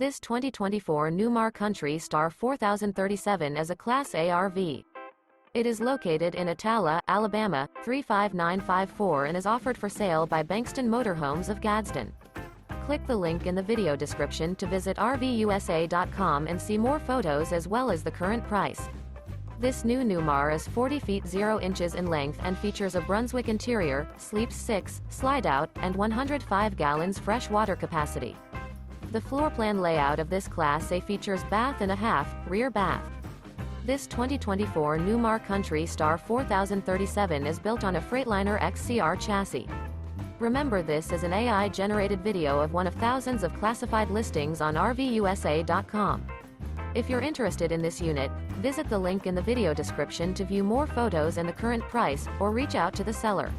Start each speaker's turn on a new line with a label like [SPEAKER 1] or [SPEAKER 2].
[SPEAKER 1] This 2024 Newmar Kountry Star 4037 is a Class A RV. It is located in Attalla, Alabama, 35954 and is offered for sale by Bankston Motorhomes of Gadsden. Click the link in the video description to visit RVUSA.com and see more photos as well as the current price. This new Newmar is 40 feet 0 inches in length and features a BRUNSWICK interior, sleeps 6, Slideout, and 105 gallons fresh water capacity. The floor plan layout of this Class A features bath and a half, rear bath. This 2024 Newmar Kountry Star 4037 is built on a Freightliner XCR chassis. Remember, this is an AI-generated video of one of thousands of classified listings on RVUSA.com. If you're interested in this unit, visit the link in the video description to view more photos and the current price, or reach out to the seller.